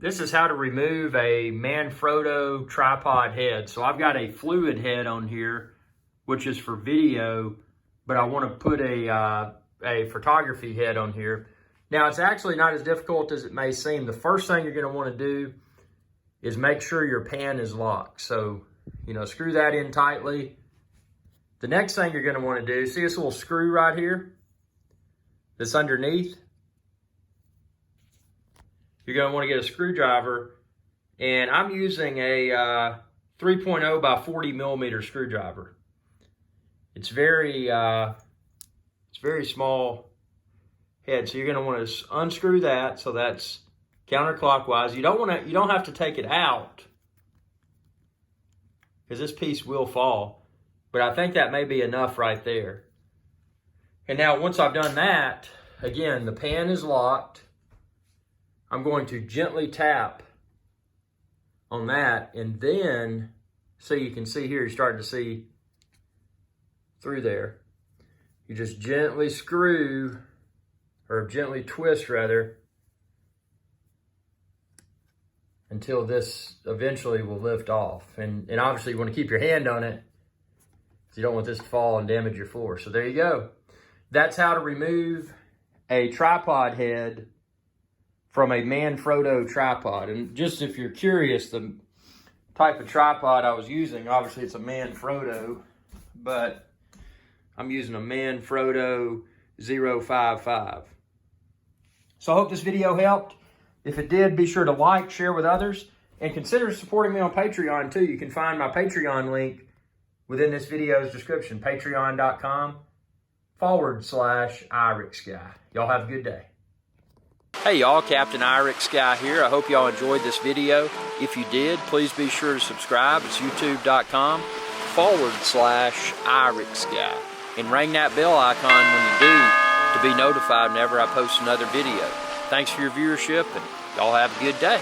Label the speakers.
Speaker 1: This is how to remove a Manfrotto tripod head. So I've got a fluid head on here, which is for video, but I want to put a photography head on here. Now, it's actually not as difficult as it may seem. The first thing you're going to want to do is make sure your pan is locked. So, screw that in tightly. The next thing you're going to want to do, see this little screw right here that's underneath? You're going to want to get a screwdriver, and I'm using a 3.0 by 40 millimeter screwdriver. It's very small head, so you're going to want to unscrew that. So that's counterclockwise. You don't have to take it out because this piece will fall, but I think that may be enough right there. And now once I've done that, again, the pan is locked. I'm going to gently tap on that, and then, so you can see here, you're starting to see through there. You just gently screw, or gently twist rather, until this eventually will lift off. And obviously you want to keep your hand on it, because you don't want this to fall and damage your floor. So there you go. That's how to remove a tripod head from a Manfrotto tripod. And just if you're curious, the type of tripod I was using, obviously it's a Manfrotto, but I'm using a Manfrotto 055. So I hope this video helped. If it did, be sure to like, share with others, and consider supporting me on Patreon too. You can find my Patreon link within this video's description, patreon.com/IrixGuy. Y'all have a good day. Hey y'all, Captain IrixGuy here. I hope y'all enjoyed this video. If you did, please be sure to subscribe. It's youtube.com/IrixGuy. And ring that bell icon when you do to be notified whenever I post another video. Thanks for your viewership, and y'all have a good day.